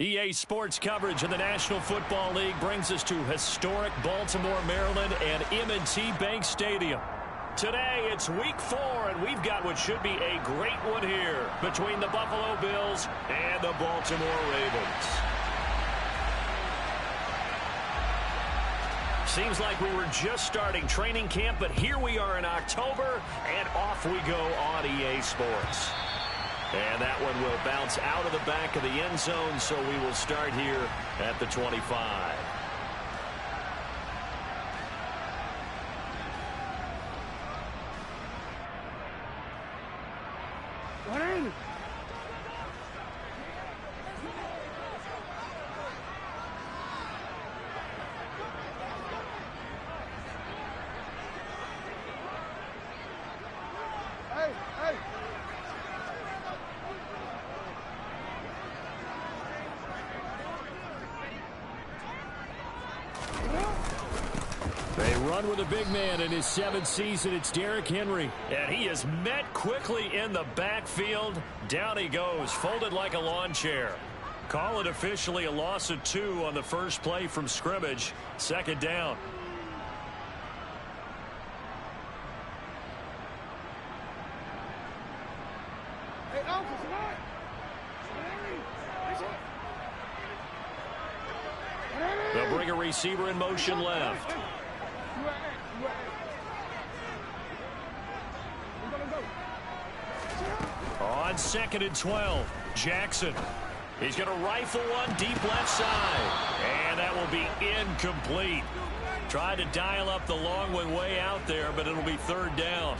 EA Sports coverage of the National Football League brings us to historic Baltimore, Maryland, and M&T Bank Stadium. Today, it's Week 4, and we've got what should be a great one here between the Buffalo Bills and the Baltimore Ravens. Seems like we were just starting training camp, but here we are in October, and off we go on EA Sports. And that one will bounce out of the back of the end zone, so we will start here at the 25. With a big man in his 7th season, it's Derrick Henry. And he is met quickly in the backfield. Down he goes, folded like a lawn chair. Call it officially a loss of 2 on the first play from scrimmage. Second down. They'll bring a receiver in motion left. On 2nd and 12, Jackson. He's going to rifle one deep left side. And that will be incomplete. Tried to dial up the long one way out there, but it'll be 3rd down.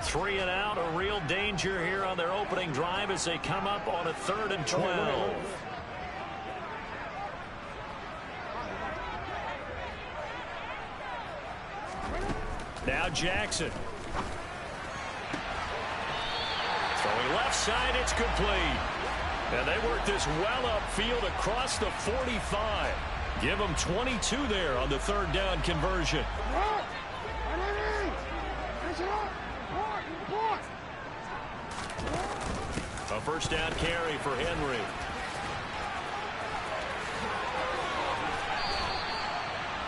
3 and out, a real danger here on their opening drive as they come up on a 3rd and 12. Now Jackson. Throwing left side, it's complete. And they work this well upfield across the 45. Give them 22 there on the 3rd down conversion. A first down carry for Henry.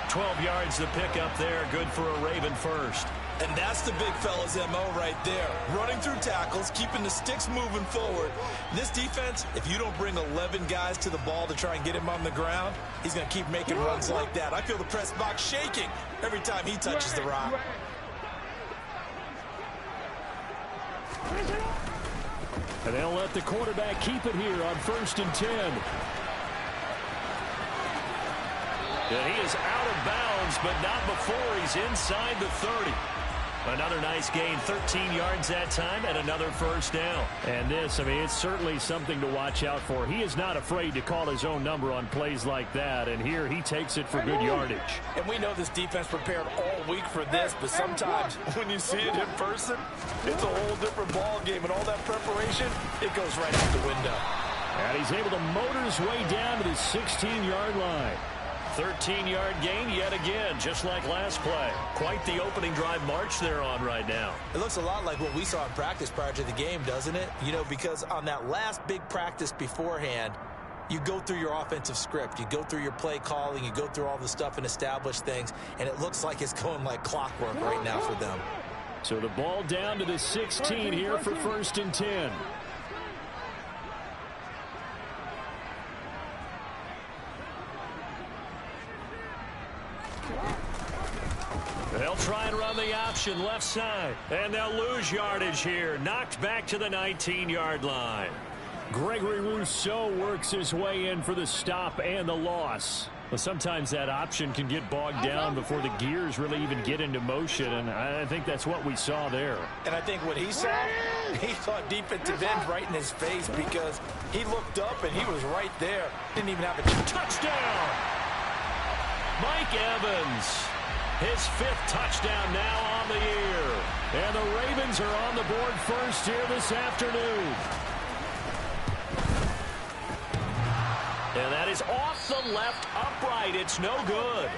$12 yards to pick up there, good for a Raven first. And that's the big fella's MO right there. Running through tackles, keeping the sticks moving forward. This defense, if you don't bring 11 guys to the ball to try and get him on the ground, he's going to keep making runs like that. I feel the press box shaking every time he touches the rock. And they'll let the quarterback keep it here on 1st and 10. And he is out of bounds, but not before he's inside the 30. Another nice gain, 13 yards that time, and another first down. And this, I mean, it's certainly something to watch out for. He is not afraid to call his own number on plays like that, and here he takes it for good yardage. And we know this defense prepared all week for this, but sometimes when you see it in person, it's a whole different ball game, and all that preparation, it goes right out the window. And he's able to motor his way down to the 16-yard line. 13-yard gain yet again, just like last play. Quite the opening drive march they're on right now. It looks a lot like what we saw in practice prior to the game, doesn't it? You know, because on that last big practice beforehand, you go through your offensive script. You go through your play calling. You go through all the stuff and establish things, and it looks like it's going like clockwork right now for them. So the ball down to the 16 here for 1st and 10. They'll try and run the option left side. And they'll lose yardage here. Knocked back to the 19-yard line. Gregory Rousseau works his way in for the stop and the loss. Well, sometimes that option can get bogged down before the gears really even get into motion, and I think that's what we saw there. And I think what he saw defensive end right in his face because he looked up and he was right there. Didn't even have a touchdown. Mike Evans. His 5th touchdown now on the year. And the Ravens are on the board first here this afternoon. And that is off the left upright. It's no good.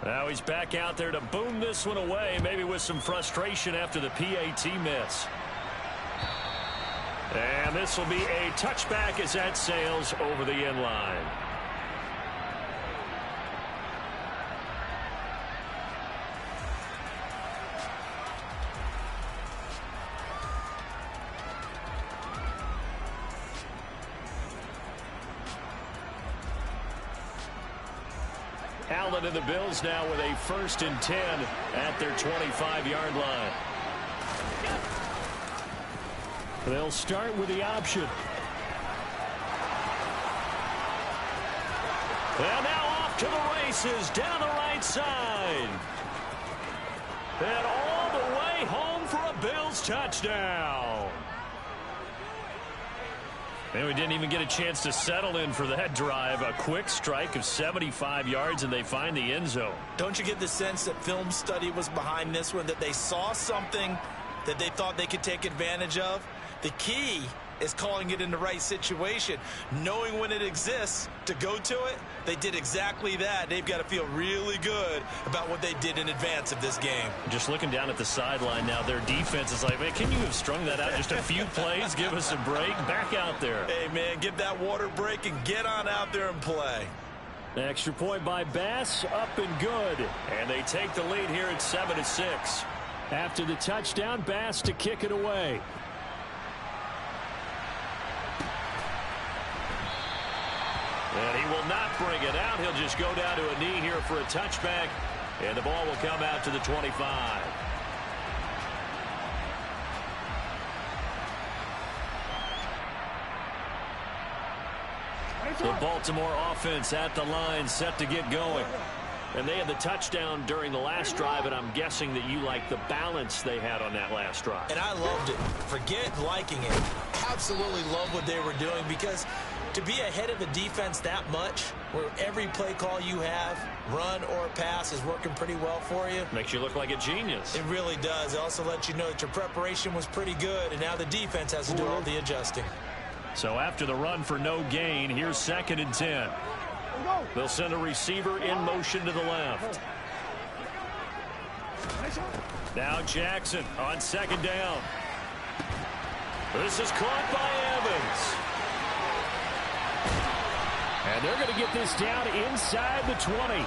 Now he's back out there to boom this one away, maybe with some frustration after the PAT miss. And this will be a touchback as that sails over the end line. Allen and the Bills now with a 1st and 10 at their 25-yard line. They'll start with the option. And now off to the races down the right side. And all the way home for a Bills touchdown. And we didn't even get a chance to settle in for that drive. A quick strike of 75 yards, and they find the end zone. Don't you get the sense that film study was behind this one, that they saw something that they thought they could take advantage of? The key is calling it in the right situation, knowing when it exists to go to it. They did exactly that. They've got to feel really good about what they did in advance of this game. Just looking down at the sideline now, their defense is like, man, can you have strung that out just a few plays? Give us a break. Back out there. Hey, man, give that water break and get on out there and play. The extra point by Bass, up and good. And they take the lead here at 7-6. After the touchdown, Bass to kick it away. And he will not bring it out. He'll just go down to a knee here for a touchback. And the ball will come out to the 25. The Baltimore offense at the line, set to get going. And they had the touchdown during the last drive, and I'm guessing that you like the balance they had on that last drive. And I loved it. Forget liking it. Absolutely love what they were doing, because to be ahead of the defense that much, where every play call you have, run or pass, is working pretty well for you. Makes you look like a genius. It really does. It also lets you know that your preparation was pretty good, and now the defense has to do all the adjusting. So after the run for no gain, here's 2nd and 10. They'll send a receiver in motion to the left. Now Jackson on 2nd down. This is caught by Evans. And they're going to get this down inside the 20.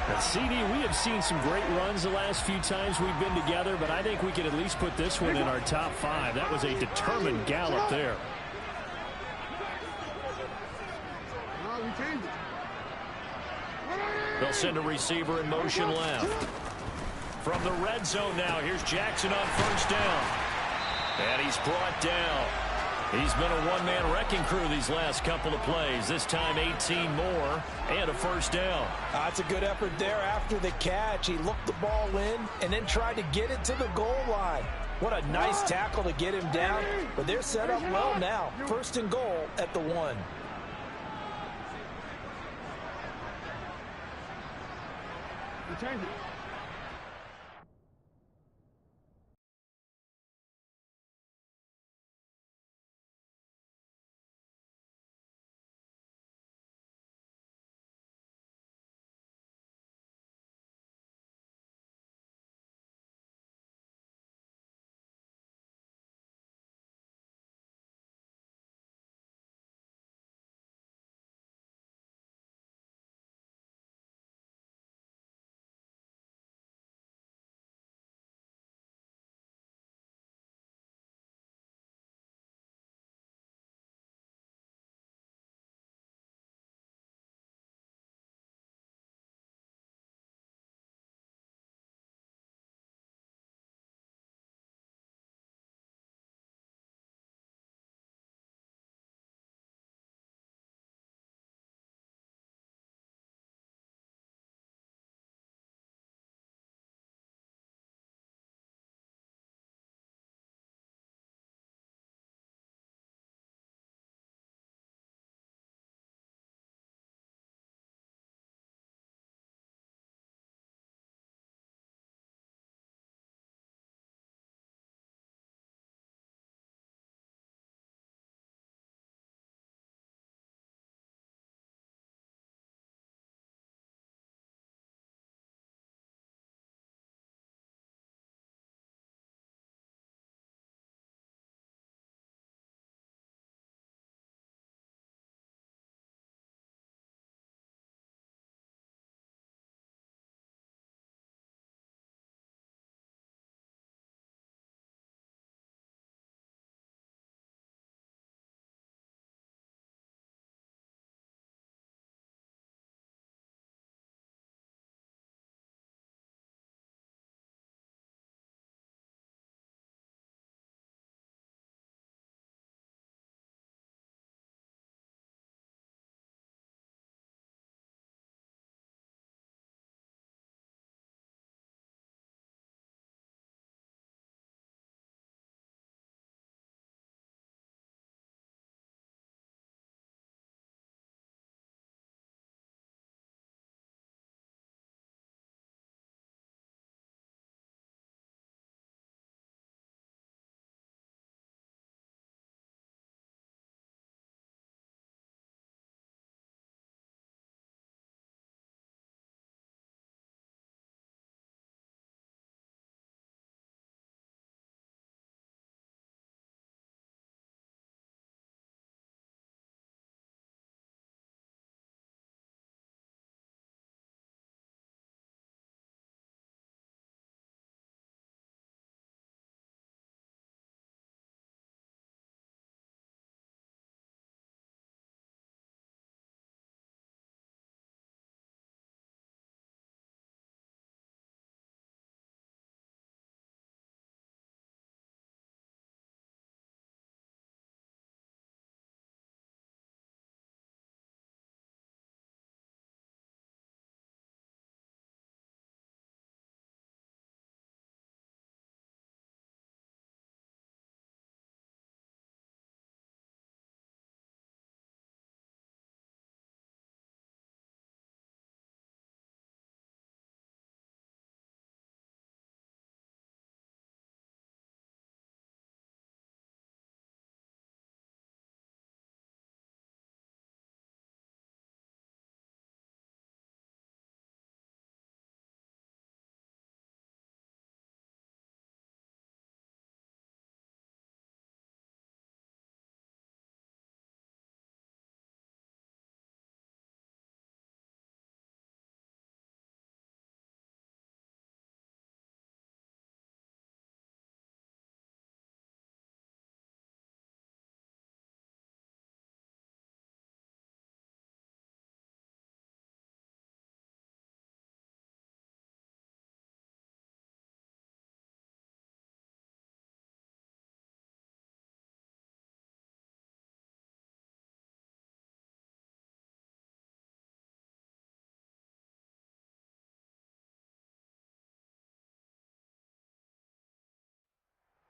And CD, we have seen some great runs the last few times we've been together, but I think we can at least put this one in our top 5. That was a determined gallop there. They'll send a receiver in motion left. From the red zone now, here's Jackson on 1st down. And he's brought down. He's been a one-man wrecking crew these last couple of plays. This time 18 more and a 1st down. That's a good effort there after the catch. He looked the ball in and then tried to get it to the goal line. What a nice tackle to get him down. But they're set up well now. 1st and goal at the 1. Change it.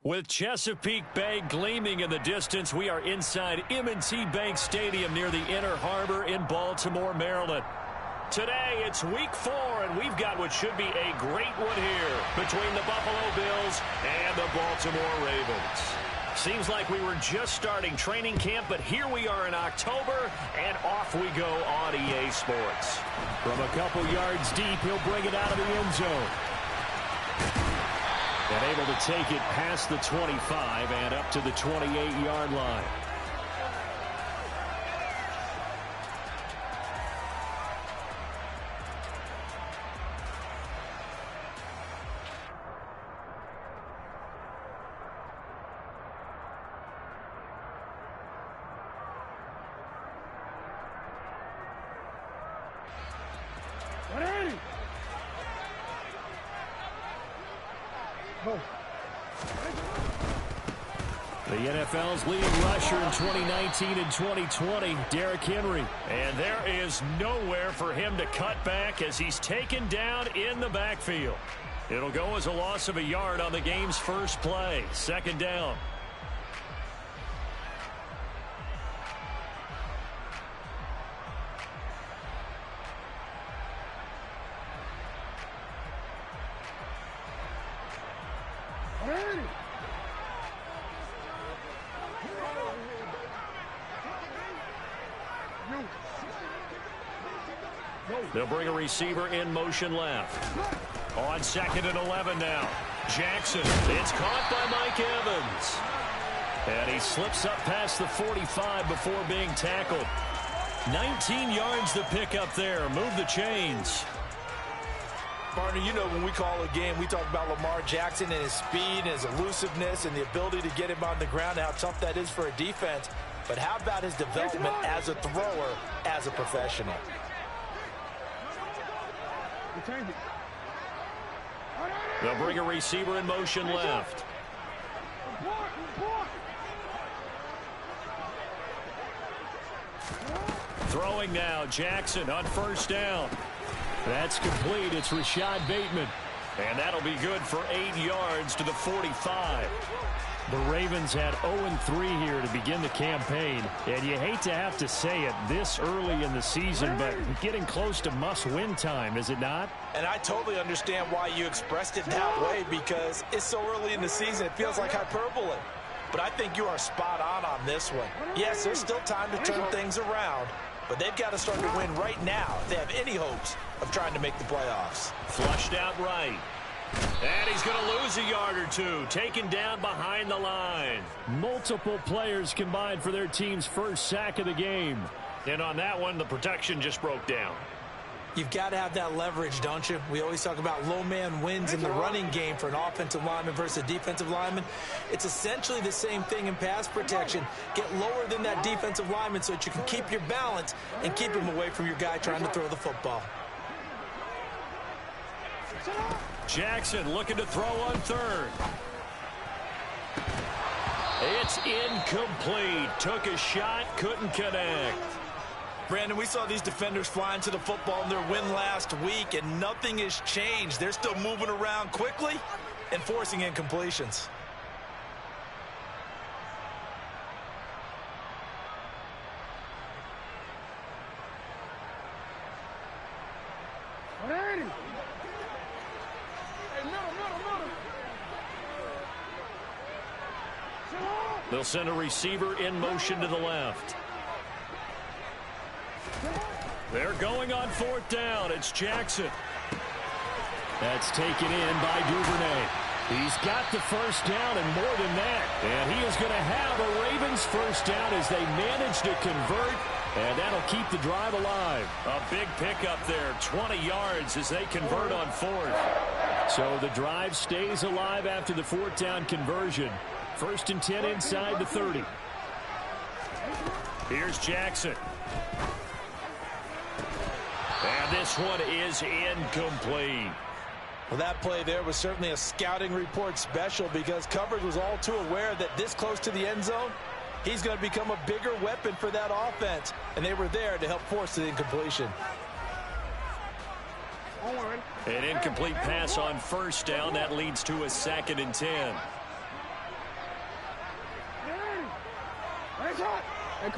With Chesapeake Bay gleaming in the distance, we are inside M&T Bank Stadium near the Inner Harbor in Baltimore, Maryland. Today, it's week 4, and we've got what should be a great one here between the Buffalo Bills and the Baltimore Ravens. Seems like we were just starting training camp, but here we are in October, and off we go on EA Sports. From a couple yards deep, he'll bring it out of the end zone. And able to take it past the 25 and up to the 28-yard line. The NFL's leading rusher in 2019 and 2020, Derrick Henry. And there is nowhere for him to cut back as he's taken down in the backfield. It'll go as a loss of a yard on the game's first play. Second down. They'll bring a receiver in motion left. On 2nd and 11 now. Jackson. It's caught by Mike Evans. And he slips up past the 45 before being tackled. 19 yards to pick up there. Move the chains. Partner, you know when we call a game, we talk about Lamar Jackson and his speed and his elusiveness and the ability to get him on the ground, how tough that is for a defense. But how about his development as a thrower, as a professional? They'll bring a receiver in motion left. Throwing now, Jackson on first down. That's complete. It's Rashad Bateman. And that'll be good for 8 yards to the 45. The Ravens had 0-3 here to begin the campaign. And you hate to have to say it this early in the season, but getting close to must-win time, is it not? And I totally understand why you expressed it that way, because it's so early in the season, it feels like hyperbole. But I think you are spot on this one. Yes, there's still time to turn things around, but they've got to start to win right now if they have any hopes of trying to make the playoffs. Flushed out right. And he's going to lose a yard or two, taken down behind the line. Multiple players combined for their team's first sack of the game. And on that one, the protection just broke down. You've got to have that leverage, don't you? We always talk about low man wins in the running game for an offensive lineman versus a defensive lineman. It's essentially the same thing in pass protection. Get lower than that defensive lineman so that you can keep your balance and keep him away from your guy trying to throw the football. Jackson looking to throw on third. It's incomplete. Took a shot, couldn't connect. Brandon, we saw these defenders flying to the football in their win last week, and nothing has changed. They're still moving around quickly and forcing incompletions. They'll send a receiver in motion to the left. They're going on 4th down. It's Jackson. That's taken in by Duvernay. He's got the first down and more than that. And he is going to have a Ravens first down as they manage to convert. And that'll keep the drive alive. A big pickup there, 20 yards as they convert on 4th. So the drive stays alive after the 4th down conversion. 1st and 10 inside the 30. Here's Jackson. And this one is incomplete. Well, that play there was certainly a scouting report special, because coverage was all too aware that this close to the end zone, he's going to become a bigger weapon for that offense. And they were there to help force the incompletion. An incomplete pass on first down. That leads to a 2nd and 10.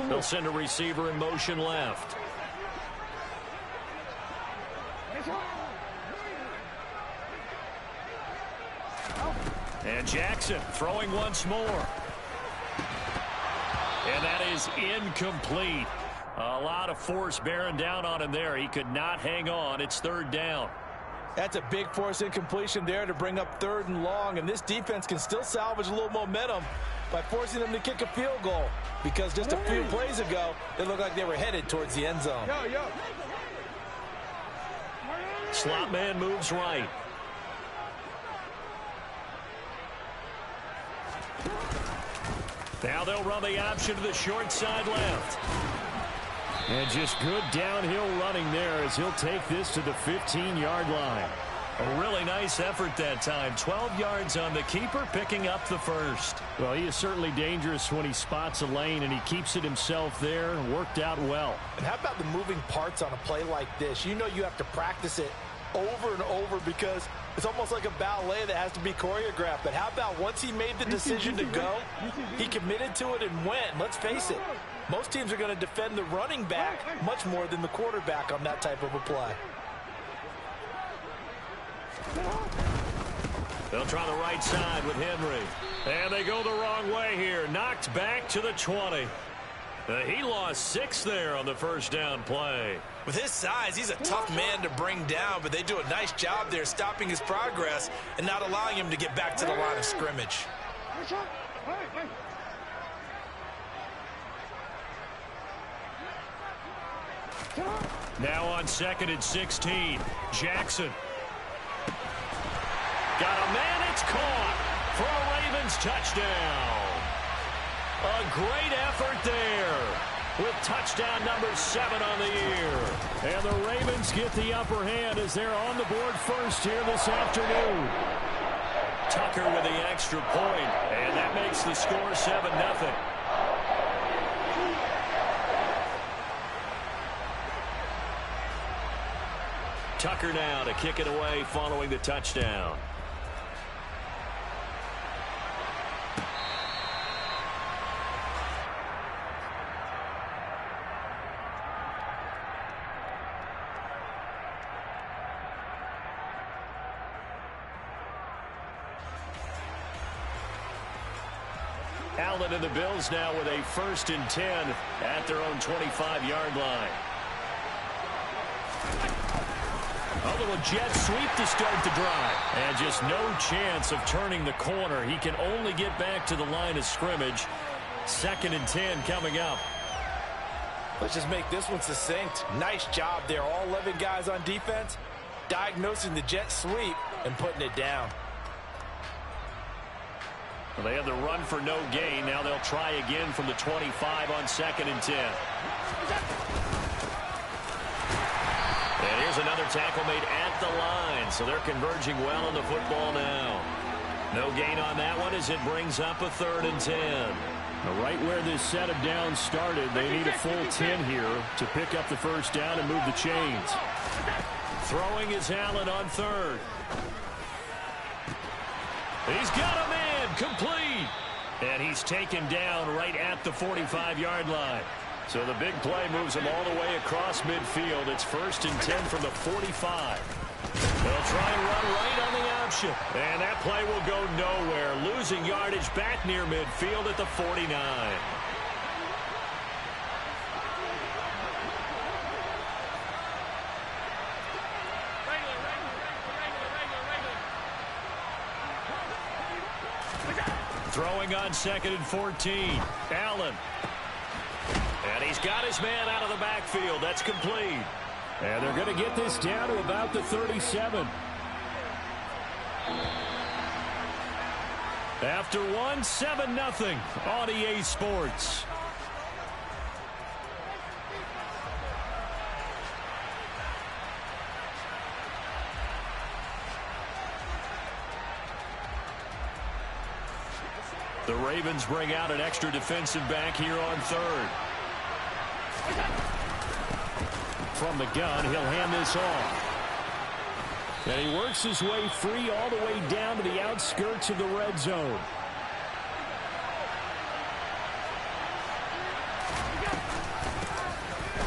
They'll send a receiver in motion left. And Jackson throwing once more. And that is incomplete. A lot of force bearing down on him there. He could not hang on. It's third down. That's a big force incompletion there to bring up 3rd and long. And this defense can still salvage a little momentum by forcing them to kick a field goal. Because just a few plays ago, it looked like they were headed towards the end zone. Slot man moves right. Now they'll run the option to the short side left. And just good downhill running there as he'll take this to the 15-yard line. A really nice effort that time. 12 yards on the keeper, picking up the first. Well, he is certainly dangerous when he spots a lane, and he keeps it himself there. Worked out well. And how about the moving parts on a play like this? You know you have to practice it over and over because it's almost like a ballet that has to be choreographed. But how about once he made the decision to go, he committed to it and went. Let's face it, most teams are going to defend the running back much more than the quarterback on that type of a play. They'll try the right side with Henry. And they go the wrong way here. Knocked back to the 20. He lost 6 there on the first down play. With his size, he's a tough man to bring down, but they do a nice job there stopping his progress and not allowing him to get back to the line of scrimmage. Now on 2nd and 16, Jackson. Got a man, it's caught for a Ravens touchdown. A great effort there with touchdown number 7 on the year. And the Ravens get the upper hand as they're on the board first here this afternoon. Tucker with the extra point, and that makes the score 7-0. Tucker now to kick it away following the touchdown. Allen and the Bills now with a 1st and 10 at their own 25-yard line. A little jet sweep to start the drive. And just no chance of turning the corner. He can only get back to the line of scrimmage. 2nd and 10 coming up. Let's just make this one succinct. Nice job there. All 11 guys on defense diagnosing the jet sweep and putting it down. Well, they have the run for no gain. Now they'll try again from the 25 on 2nd and 10. And here's another tackle made at the line. So they're converging well on the football now. No gain on that one as it brings up a 3rd and 10. Now right where this set of downs started, they need a full 10 here to pick up the first down and move the chains. Throwing is Allen on 3rd. He's got a man complete. And he's taken down right at the 45-yard line. So the big play moves him all the way across midfield. It's 1st and 10 from the 45. They'll try and run right on the option. And that play will go nowhere. Losing yardage back near midfield at the 49. Throwing on 2nd and 14. Allen. And he's got his man out of the backfield. That's complete. And they're going to get this down to about the 37. After one, 7-0 on EA Sports. The Ravens bring out an extra defensive back here on 3rd. From the gun, he'll hand this off. And he works his way free all the way down to the outskirts of the red zone.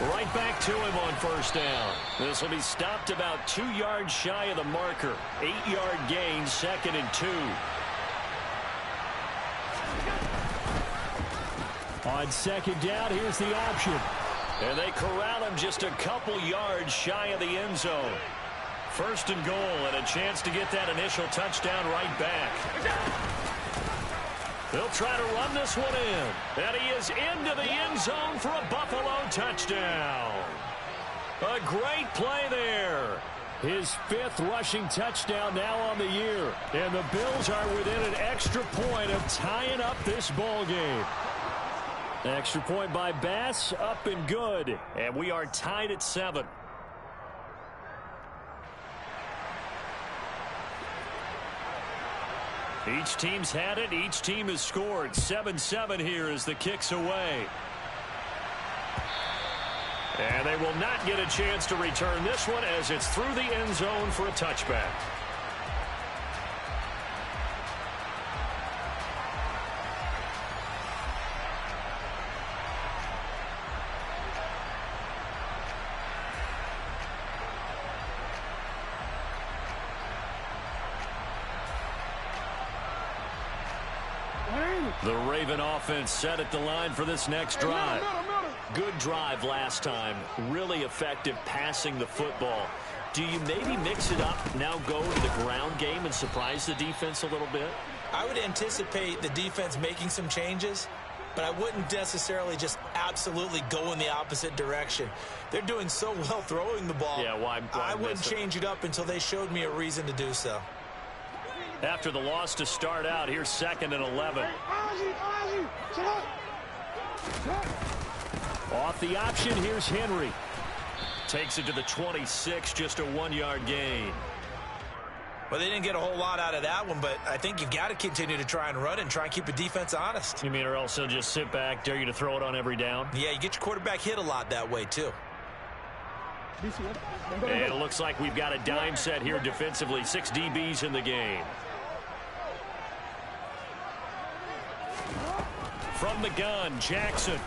Right back to him on first down. This will be stopped about 2 yards shy of the marker. 8-yard gain, 2nd and 2. On 2nd down, here's the option. And they corral him just a couple yards shy of the end zone. 1st and goal, and a chance to get that initial touchdown right back. They'll try to run this one in. And he is into the end zone for a Buffalo touchdown. A great play there. His 5th rushing touchdown now on the year. And the Bills are within an extra point of tying up this ball game. Extra point by Bass, up and good. And we are tied at 7. Each team's had it. Each team has scored. 7-7 here as the kick's away. And they will not get a chance to return this one as it's through the end zone for a touchback. The Raven offense set at the line for this next drive. Good drive last time. Really effective passing the football. Do you maybe mix it up, now go to the ground game and surprise the defense a little bit? I would anticipate the defense making some changes, but I wouldn't necessarily just absolutely go in the opposite direction. They're doing so well throwing the ball. Yeah, why I wouldn't change it up until they showed me a reason to do so. After the loss to start out, here's 2nd and 11. Off the option, here's Henry. Takes it to the 26, just a 1-yard gain. Well, they didn't get a whole lot out of that one, but I think you've got to continue to try and run and try and keep the defense honest. You mean or else they'll just sit back, dare you to throw it on every down? Yeah, you get your quarterback hit a lot that way, too. And it looks like we've got a dime set here defensively. 6 DBs in the game. From the gun, Jackson.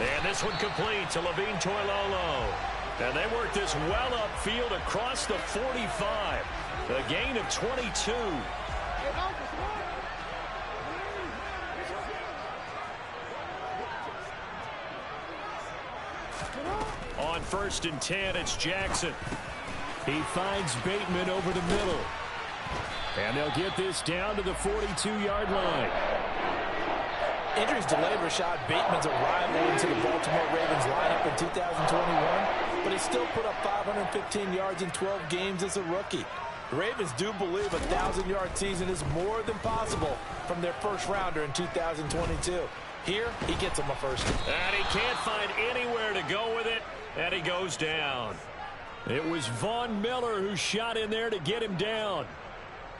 And this one complete to Levine Toilolo. And they work this well upfield across the 45. A gain of 22. On 1st and 10, it's Jackson. He finds Bateman over the middle. And they'll get this down to the 42-yard line. Injuries delayed Rashad Bateman's arrival into the Baltimore Ravens lineup in 2021, but he still put up 515 yards in 12 games as a rookie. The Ravens do believe a 1,000-yard season is more than possible from their first rounder in 2022. Here, he gets him a first. And he can't find anywhere to go with it, and he goes down. It was Von Miller who shot in there to get him down.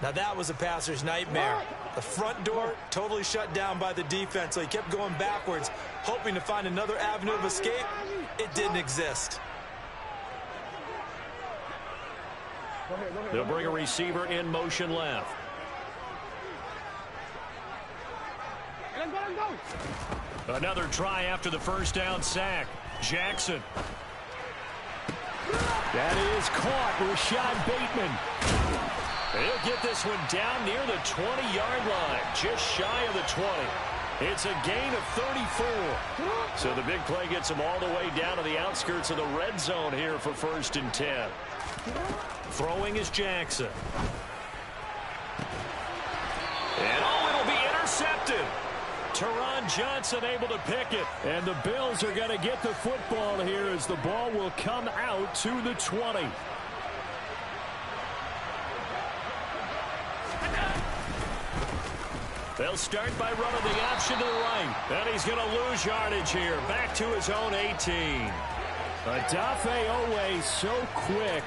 Now that was a passer's nightmare. The front door totally shut down by the defense, so he kept going backwards, hoping to find another avenue of escape. It didn't exist. They'll bring a receiver in motion left. Another try after the first down sack. Jackson. That is caught. Rashad Bateman. He'll get this one down near the 20-yard line, just shy of the 20. It's a gain of 34. So the big play gets him all the way down to the outskirts of the red zone here for 1st and 10. Throwing is Jackson. And it'll be intercepted. Teron Johnson able to pick it. And the Bills are going to get the football here as the ball will come out to the 20. They'll start by running the option to the right. And he's going to lose yardage here. Back to his own 18. Odafe Oweh so quick.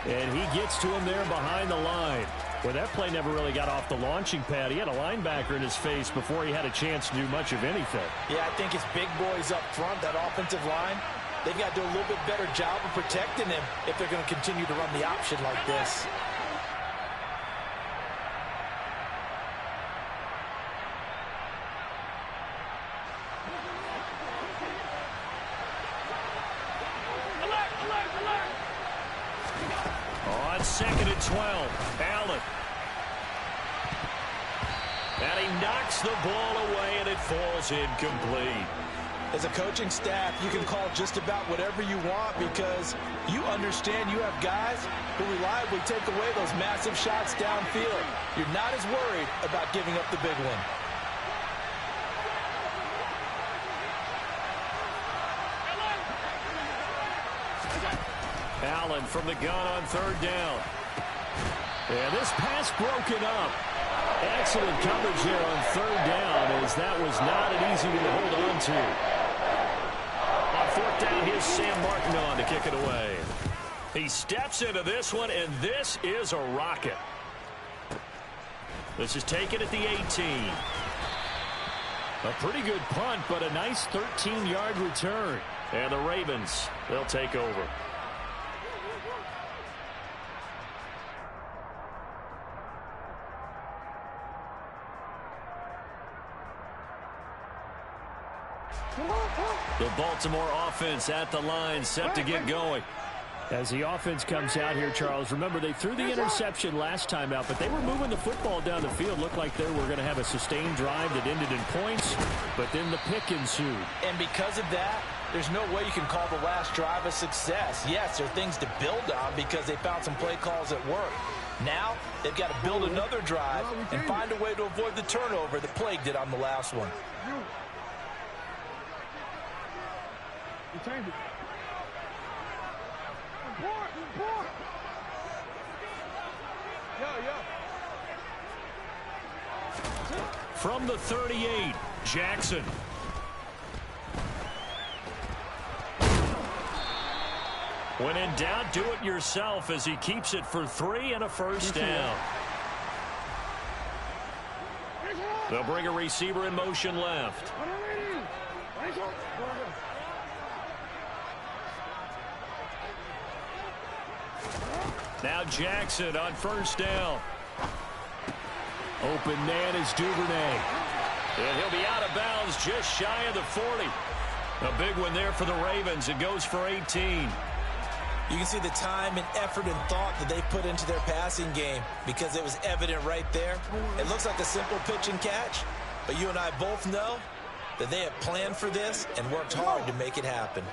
And he gets to him there behind the line. Well, that play never really got off the launching pad. He had a linebacker in his face before he had a chance to do much of anything. Yeah, I think it's big boys up front, that offensive line. They've got to do a little bit better job of protecting him if they're going to continue to run the option like this. 2nd and 12. Allen. And he knocks the ball away, and it falls incomplete. As a coaching staff, you can call just about whatever you want because you understand you have guys who reliably take away those massive shots downfield. You're not as worried about giving up the big one. Allen from the gun on 3rd down. And this pass broken up. Excellent coverage here on 3rd down, as that was not an easy one to hold on to. On 4th down, here's Sam Martin on to kick it away. He steps into this one, and this is a rocket. This is taken at the 18. A pretty good punt, but a nice 13-yard return. And the Ravens, they'll take over. The Baltimore offense at the line, set to get going. As the offense comes out here, Charles, remember they threw the interception last time out, but they were moving the football down the field. Looked like they were going to have a sustained drive that ended in points, but then the pick ensued. And because of that, there's no way you can call the last drive a success. Yes, there are things to build on because they found some play calls that work. Now, they've got to build another drive and find a way to avoid the turnover that plagued it on the last one. Change it. From the 38, Jackson. When in doubt, do it yourself as he keeps it for 3 and a first down. They'll bring a receiver in motion left. Now Jackson on 1st down. Open man is Duvernay. And he'll be out of bounds just shy of the 40. A big one there for the Ravens. It goes for 18. You can see the time and effort and thought that they put into their passing game because it was evident right there. It looks like a simple pitch and catch, but you and I both know that they have planned for this and worked hard to make it happen.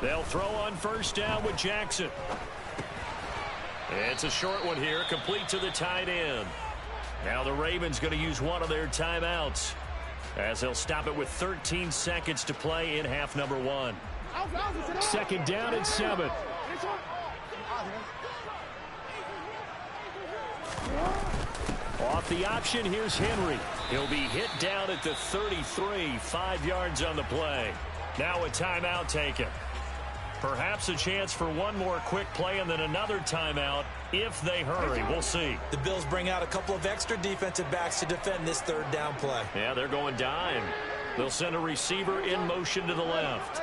They'll throw on 1st down with Jackson. It's a short one here, complete to the tight end. Now the Ravens going to use one of their timeouts as they'll stop it with 13 seconds to play in half number 1. 2nd down and 7. Off the option, here's Henry. He'll be hit down at the 33, 5 yards on the play. Now a timeout taken. Perhaps a chance for one more quick play and then another timeout if they hurry. We'll see. The Bills bring out a couple of extra defensive backs to defend this 3rd down play. Yeah, they're going dime. They'll send a receiver in motion to the left.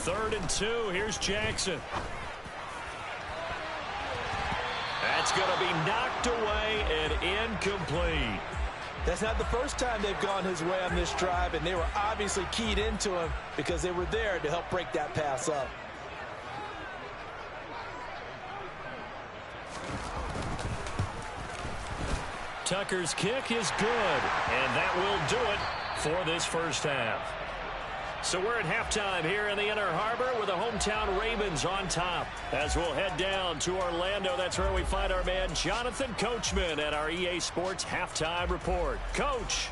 3rd and 2. Here's Jackson. That's going to be knocked away and incomplete. That's not the first time they've gone his way on this drive, and they were obviously keyed into him because they were there to help break that pass up. Tucker's kick is good, and that will do it for this first half. So we're at halftime here in the Inner Harbor with the hometown Ravens on top. As we'll head down to Orlando, that's where we find our man Jonathan Coachman at our EA Sports Halftime Report. Coach.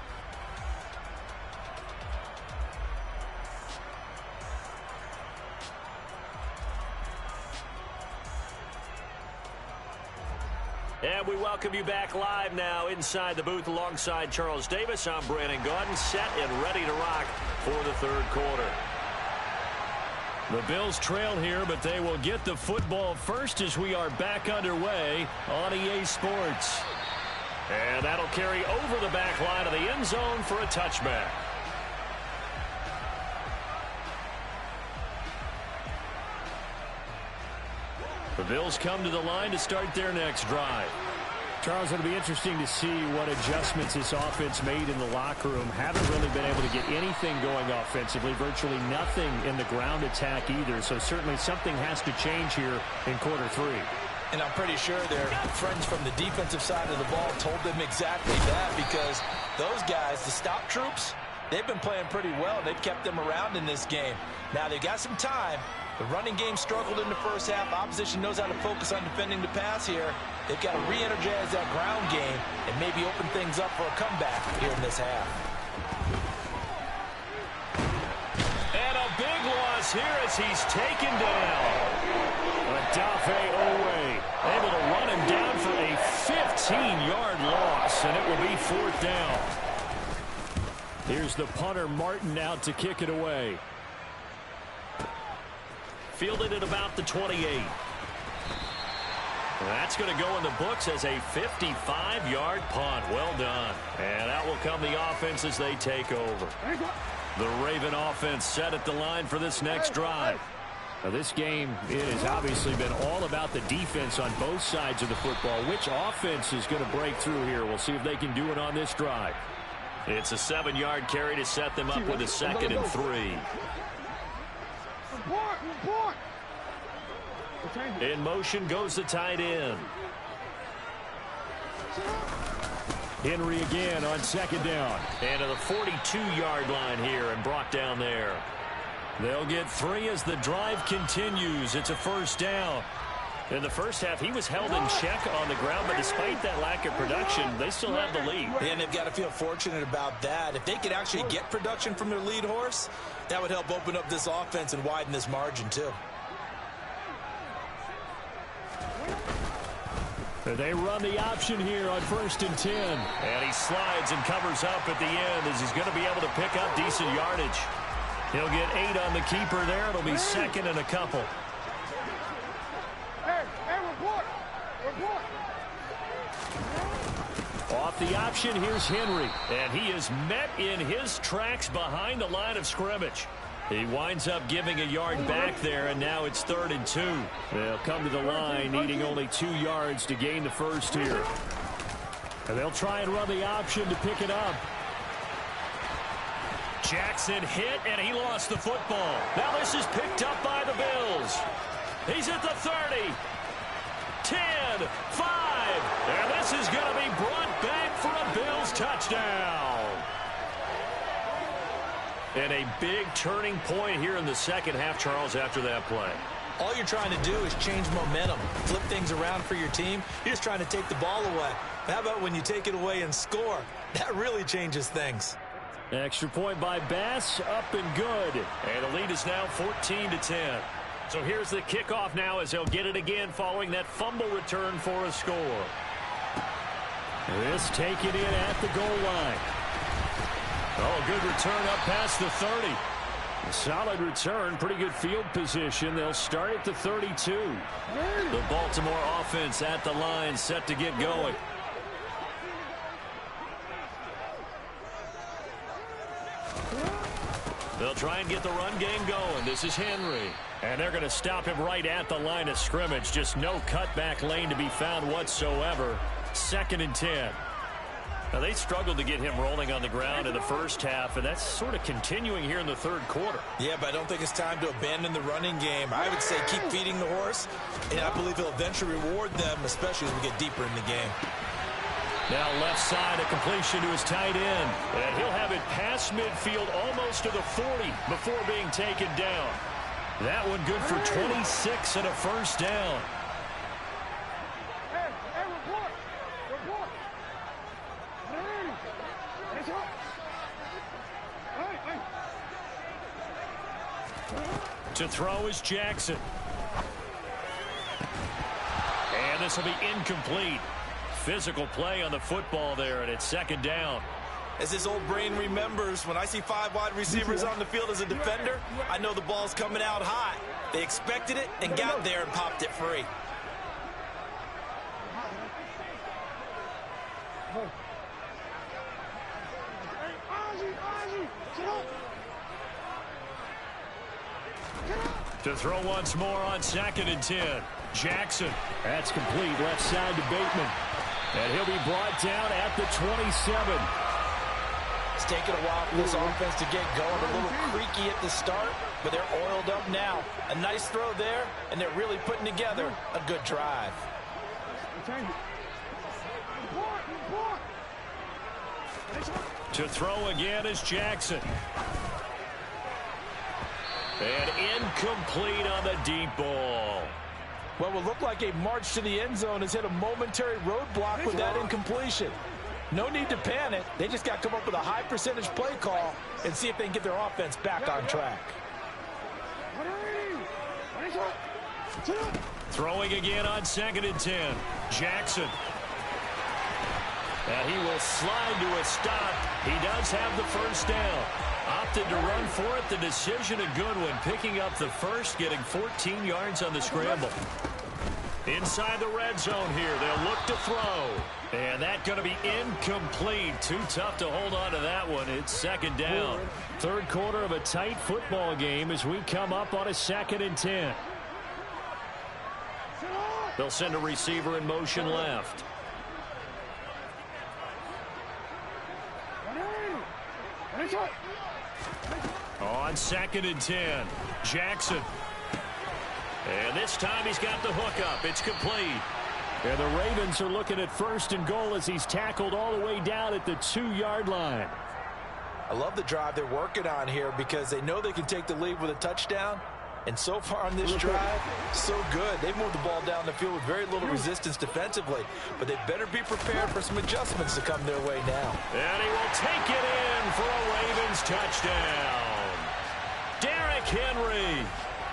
And we welcome you back live now inside the booth alongside Charles Davis. I'm Brandon Gaudin, set and ready to rock for the 3rd quarter. The Bills trail here, but they will get the football first as we are back underway on EA Sports. And that'll carry over the back line of the end zone for a touchback. The Bills come to the line to start their next drive. Charles, it'll be interesting to see what adjustments this offense made in the locker room. Haven't really been able to get anything going offensively, virtually nothing in the ground attack either. So certainly something has to change here in quarter three. And I'm pretty sure their friends from the defensive side of the ball told them exactly that, because those guys, the stop troops, they've been playing pretty well. They've kept them around in this game. Now they've got some time. The running game struggled in the first half. Opposition knows how to focus on defending the pass here. They've got to re-energize that ground game and maybe open things up for a comeback here in this half. And a big loss here as he's taken down. Odafe Oweh able to run him down for a 15-yard loss, and it will be fourth down. Here's the punter, Martin, out to kick it away. Fielded at about the 28. That's going to go in the books as a 55-yard punt. Well done. And out will come the offense as they take over. The Raven offense set at the line for this next drive. Now, this game, it has obviously been all about the defense on both sides of the football. Which offense is going to break through here? We'll see if they can do it on this drive. It's a 7-yard carry to set them up with a 2nd and 3. In motion goes the tight end. Henry again on 2nd down. And to the 42-yard line here and brought down there. They'll get 3 as the drive continues. It's a 1st down. In the first half, he was held in check on the ground, but despite that lack of production, they still have the lead. And they've got to feel fortunate about that. If they could actually get production from their lead horse, that would help open up this offense and widen this margin too. They run the option here on 1st and 10. And he slides and covers up at the end as he's going to be able to pick up decent yardage. He'll get 8 on the keeper there. It'll be 2nd and a couple. Off the option, here's Henry. And he is met in his tracks behind the line of scrimmage. He winds up giving a yard back there, and now it's 3rd and 2. They'll come to the line, needing only 2 yards to gain the first here. And they'll try and run the option to pick it up. Jackson hit, and he lost the football. Now this is picked up by the Bills. He's at the 30. 10, 5, and this is going to be brought back for a Bills touchdown. And a big turning point here in the second half, Charles, after that play. All you're trying to do is change momentum, flip things around for your team. You're just trying to take the ball away. How about when you take it away and score? That really changes things. Extra point by Bass, up and good. And the lead is now 14-10. So here's the kickoff now as they'll get it again following that fumble return for a score. This taken in at the goal line. Oh, good return up past the 30. A solid return, pretty good field position. They'll start at the 32. The Baltimore offense at the line, set to get going. They'll try and get the run game going. This is Henry. And they're going to stop him right at the line of scrimmage. Just no cutback lane to be found whatsoever. 2nd and 10. Now, they struggled to get him rolling on the ground in the first half, and that's sort of continuing here in the third quarter. Yeah, but I don't think it's time to abandon the running game. I would say keep feeding the horse, and I believe he'll eventually reward them, especially as we get deeper in the game. Now left side, a completion to his tight end. And he'll have it past midfield almost to the 40 before being taken down. That one good for 26 and a 1st down. To throw is Jackson. And this will be incomplete. Physical play on the football there, and it's 2nd down. As his old brain remembers, when I see 5 wide receivers on the field as a defender, I know the ball's coming out hot. They expected it and got there and popped it free. To throw once more on 2nd and 10. Jackson. That's complete left side to Bateman. And he'll be brought down at the 27. It's taken a while for this offense to get going. A little creaky at the start, but they're oiled up now. A nice throw there, and they're really putting together a good drive. To throw again is Jackson. And incomplete on the deep ball. What will look like a march to the end zone has hit a momentary roadblock with that incompletion. No need to panic. They just got to come up with a high percentage play call and see if they can get their offense back on track. Throwing again on 2nd and 10. Jackson. And he will slide to a stop. He does have the first down. Opted to run for it. The decision a good one. Picking up the first, getting 14 yards on the scramble. Inside the red zone here. They'll look to throw. And that's going to be incomplete. Too tough to hold on to that one. It's 2nd down. Third quarter of a tight football game as we come up on a 2nd and 10. They'll send a receiver in motion left. On 2nd and 10, Jackson. And this time he's got the hook up. It's complete. And the Ravens are looking at 1st and goal as he's tackled all the way down at the 2-yard line. I love the drive they're working on here because they know they can take the lead with a touchdown. And so far on this drive, so good. They've moved the ball down the field with very little resistance defensively. But they better be prepared for some adjustments to come their way now. And he will take it in for a Ravens touchdown. Derrick Henry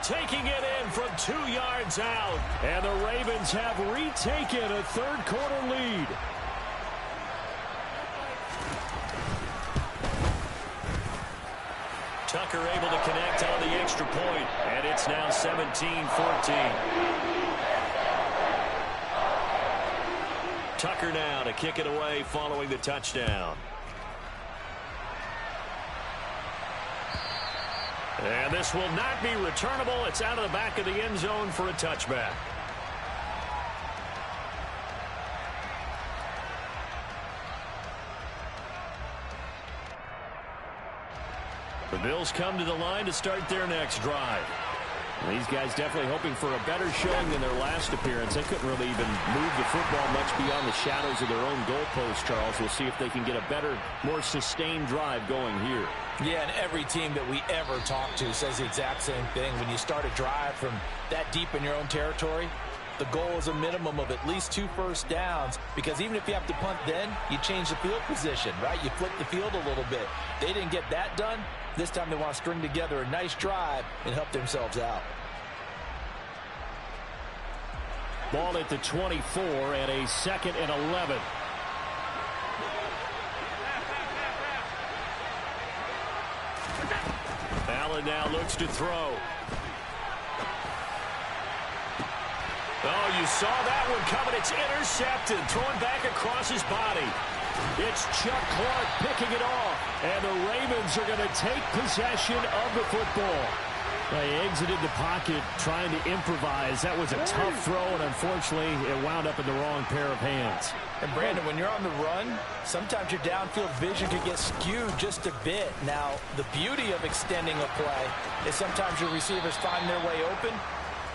taking it in from 2 yards out. And the Ravens have retaken a third-quarter lead. Tucker able to connect on the extra point, and it's now 17-14. Tucker now to kick it away following the touchdown. And this will not be returnable. It's out of the back of the end zone for a touchback. The Bills come to the line to start their next drive. These guys definitely hoping for a better showing than their last appearance. They couldn't really even move the football much beyond the shadows of their own goalpost, Charles. We'll see if they can get a better, more sustained drive going here. Yeah, and every team that we ever talk to says the exact same thing. When you start a drive from that deep in your own territory, the goal is a minimum of at least 2 first downs, because even if you have to punt then, you change the field position, right? You flip the field a little bit. They didn't get that done. This time they want to string together a nice drive and help themselves out. Ball at the 24 and a 2nd and 11. Allen now looks to throw. Oh, you saw that one coming. It's intercepted. Thrown back across his body. It's Chuck Clark picking it off. And the Ravens are going to take possession of the football. They exited the pocket trying to improvise. That was a tough throw, and unfortunately, it wound up in the wrong pair of hands. And, Brandon, when you're on the run, sometimes your downfield vision can get skewed just a bit. Now, the beauty of extending a play is sometimes your receivers find their way open,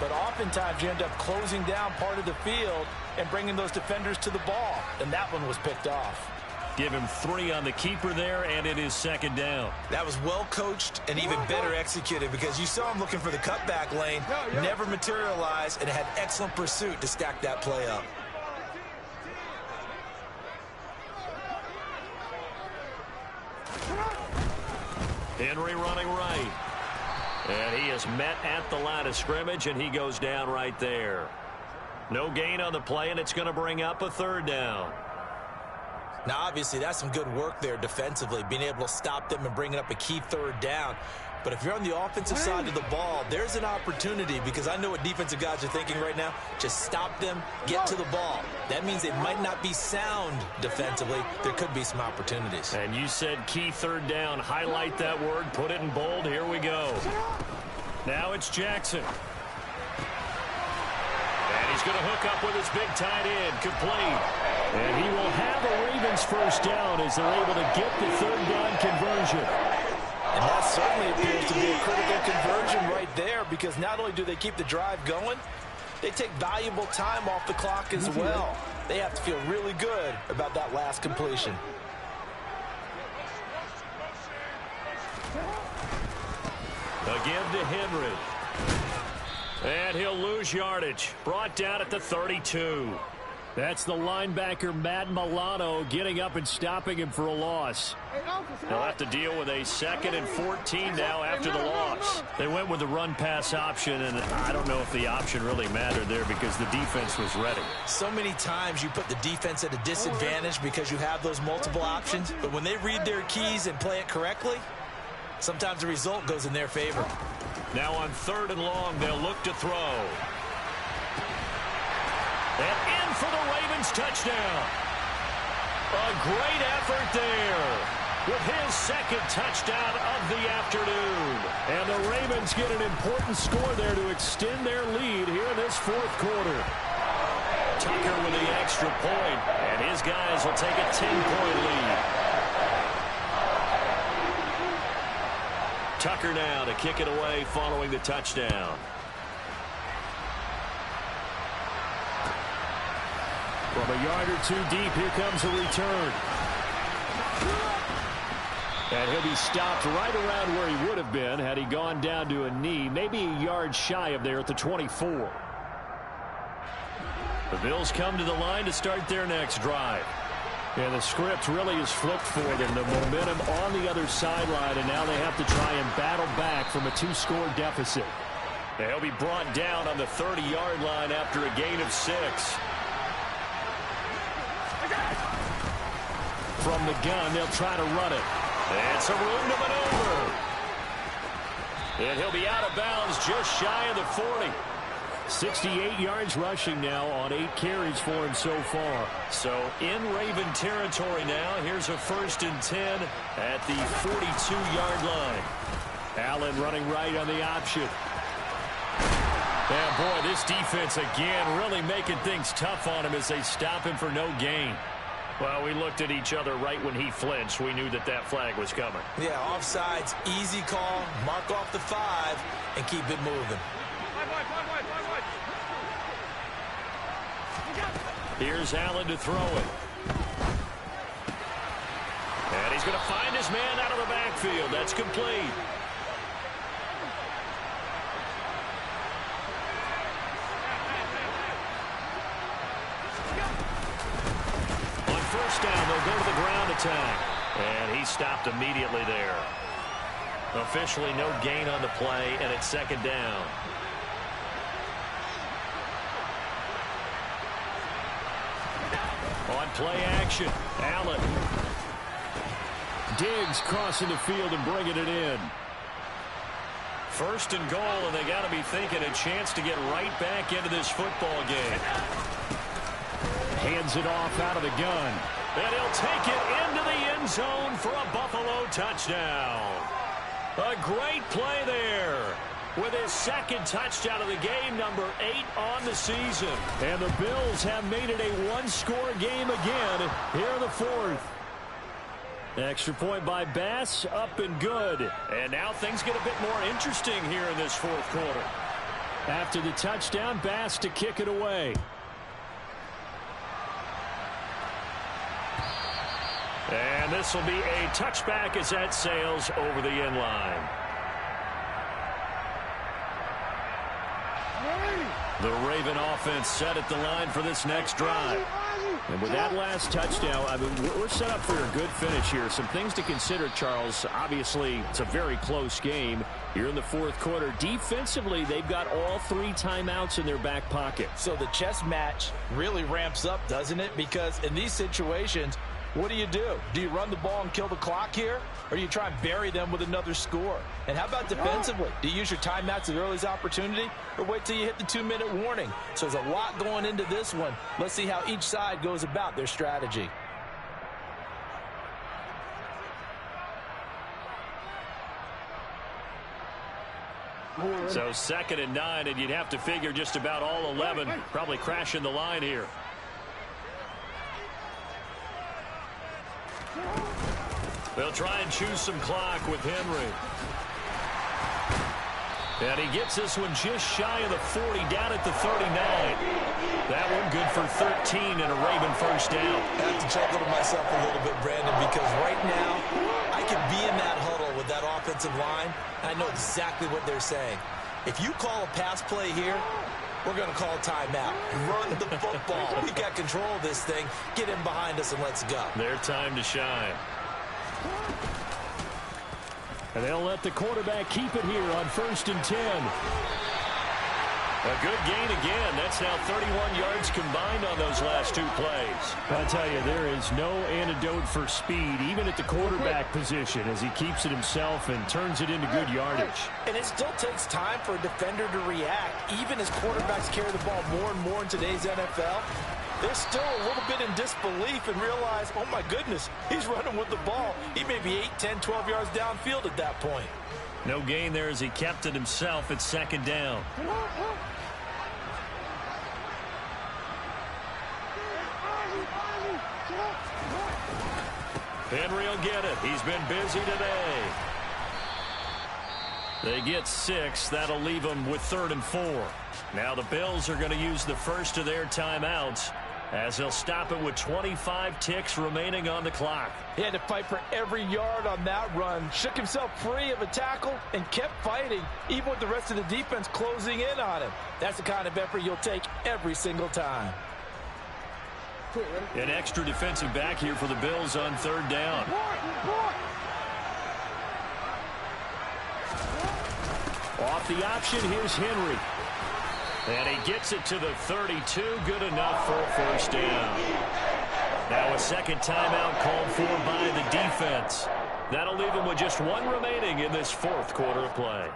but oftentimes you end up closing down part of the field and bringing those defenders to the ball. And that one was picked off. Give him 3 on the keeper there, and it is 2nd down. That was well coached and even better executed, because you saw him looking for the cutback lane, never materialized, and had excellent pursuit to stack that play up. Henry running right. And he is met at the line of scrimmage, and he goes down right there. No gain on the play, and it's going to bring up a 3rd down. Now, obviously, that's some good work there defensively, being able to stop them and bringing up a key 3rd down. But if you're on the offensive side of the ball, there's an opportunity, because I know what defensive guys are thinking right now. Just stop them, get to the ball. That means they might not be sound defensively. There could be some opportunities. And you said key 3rd down. Highlight that word. Put it in bold. Here we go. Now it's Jackson. He's going to hook up with his big tight end, complete. And he will have a Ravens first down as they're able to get the third down conversion. And that certainly appears to be a critical conversion right there, because not only do they keep the drive going, they take valuable time off the clock as well. They have to feel really good about that last completion. Again to Henry. And he'll lose yardage. Brought down at the 32. That's the linebacker, Matt Milano, getting up and stopping him for a loss. They'll have to deal with a 2nd and 14 now after the loss. They went with the run-pass option, and I don't know if the option really mattered there because the defense was ready. So many times you put the defense at a disadvantage because you have those multiple options, but when they read their keys and play it correctly, sometimes the result goes in their favor. Now on 3rd and long, they'll look to throw. And in for the Ravens touchdown. A great effort there with his 2nd touchdown of the afternoon. And the Ravens get an important score there to extend their lead here in this 4th quarter. Tucker with the extra point, and his guys will take a 10-point lead. Tucker now to kick it away following the touchdown. From a yard or 2 deep, here comes a return. And he'll be stopped right around where he would have been had he gone down to a knee, maybe a yard shy of there at the 24. The Bills come to the line to start their next drive. And the script really is flipped for them. The momentum on the other sideline, and now they have to try and battle back from a 2-score deficit. They'll be brought down on the 30-yard line after a gain of 6. From the gun, they'll try to run it. It's a room to maneuver. And he'll be out of bounds just shy of the 40. 68 yards rushing now on 8 carries for him so far. So in Raven territory now. Here's a 1st and 10 at the 42-yard line. Allen running right on the option. And boy, this defense again really making things tough on him as they stop him for no gain. Well, we looked at each other right when he flinched. We knew that that flag was coming. Yeah, offsides, easy call. Mark off the 5 and keep it moving. Here's Allen to throw it. And he's going to find his man out of the backfield. That's complete. On 1st down, they'll go to the ground attack. And he stopped immediately there. Officially no gain on the play, and it's 2nd down. On play action, Allen. Diggs crossing the field and bringing it in. 1st and goal, and they got to be thinking a chance to get right back into this football game. Hands it off out of the gun. And he'll take it into the end zone for a Buffalo touchdown. A great play there with his 2nd touchdown of the game, number 8 on the season. And the Bills have made it a 1-score game again here in the 4th. Extra point by Bass, up and good. And now things get a bit more interesting here in this 4th quarter. After the touchdown, Bass to kick it away. And this will be a touchback as that sails over the end line. The Raven offense set at the line for this next drive. And with that last touchdown, I mean, we're set up for a good finish here. Some things to consider, Charles. Obviously, it's a very close game here in the 4th quarter. Defensively, they've got all 3 timeouts in their back pocket. So the chess match really ramps up, doesn't it? Because in these situations, what do? Do you run the ball and kill the clock here? Or do you try and bury them with another score? And how about defensively? Do you use your timeouts at earliest opportunity? Or wait till you hit the 2-minute warning? So there's a lot going into this one. Let's see how each side goes about their strategy. So 2nd and 9, and you'd have to figure just about all 11 probably crashing the line here. They'll try and choose some clock with Henry. And he gets this one just shy of the 40, down at the 39. That one good for 13 and a Raven first down. I have to chuckle to myself a little bit, Brandon, because right now I could be in that huddle with that offensive line, and I know exactly what they're saying. If you call a pass play here, we're going to call a timeout. Run the football. We got control of this thing. Get him behind us and let's go. Their time to shine. And they'll let the quarterback keep it here on 1st and 10. A good gain again. That's now 31 yards combined on those last 2 plays. I'll tell you, there is no antidote for speed, even at the quarterback position, as he keeps it himself and turns it into good yardage. And it still takes time for a defender to react. Even as quarterbacks carry the ball more and more in today's NFL, they're still a little bit in disbelief and realize, oh my goodness, he's running with the ball. He may be 8, 10, 12 yards downfield at that point. No gain there as he kept it himself at 2nd down. Henry will get it. He's been busy today. They get 6. That'll leave them with 3rd and 4. Now the Bills are going to use the first of their timeouts, as they'll stop it with 25 ticks remaining on the clock. He had to fight for every yard on that run. Shook himself free of a tackle and kept fighting, even with the rest of the defense closing in on him. That's the kind of effort you'll take every single time. An extra defensive back here for the Bills on 3rd down. Off the option, here's Henry. And he gets it to the 32. Good enough for a first down. Now a second timeout called for by the defense. That'll leave them with just 1 remaining in this 4th quarter of play.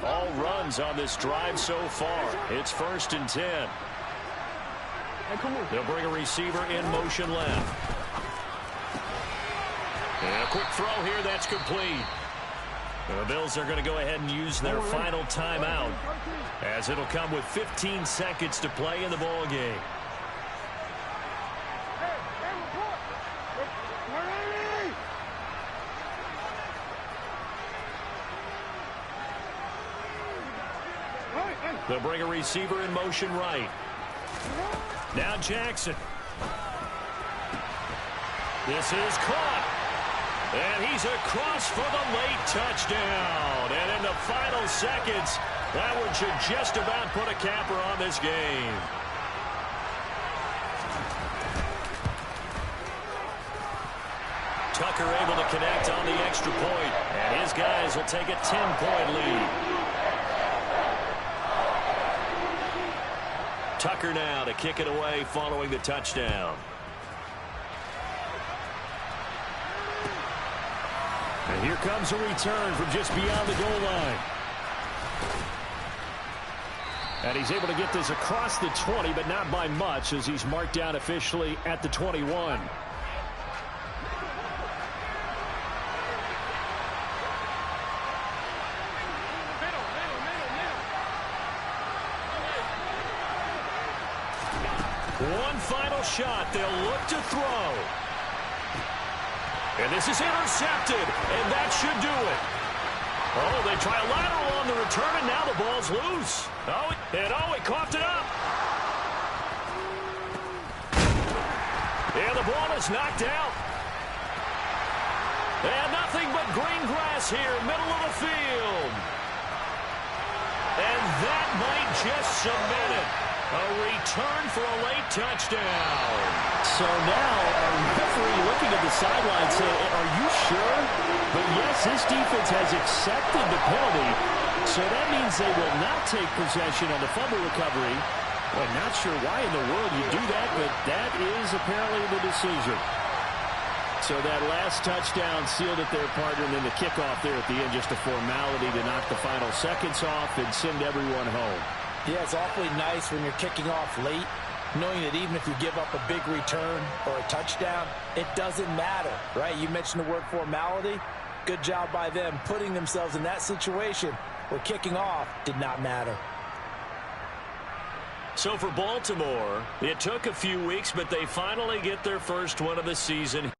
All runs on this drive so far. It's 1st and 10. They'll bring a receiver in motion left. And a quick throw here, that's complete. The Bills are going to go ahead and use their final timeout, as it'll come with 15 seconds to play in the ball game. They'll bring a receiver in motion right. Now Jackson. This is caught. And he's across for the late touchdown. And in the final seconds, that one should just about put a capper on this game. Tucker able to connect on the extra point. And his guys will take a 10-point lead. Tucker now to kick it away following the touchdown. And here comes a return from just beyond the goal line. And he's able to get this across the 20, but not by much, as he's marked down officially at the 21. One final shot. They'll look to throw. And this is intercepted, and that should do it. Oh, they try a lateral on the return, and now the ball's loose. Oh, he coughed it up. And the ball is knocked out. And nothing but green grass here, middle of the field. And that might just cement it. A return for a late touchdown. So now a referee looking at the sideline saying, are you sure? But yes, this defense has accepted the penalty. So that means they will not take possession on the fumble recovery. Well, not sure why in the world you do that, but that is apparently the decision. So that last touchdown sealed it their partner, and then the kickoff there at the end, just a formality to knock the final seconds off and send everyone home. Yeah, it's awfully nice when you're kicking off late, knowing that even if you give up a big return or a touchdown, it doesn't matter, right? You mentioned the word formality. Good job by them putting themselves in that situation where kicking off did not matter. So for Baltimore, it took a few weeks, but they finally get their first one of the season.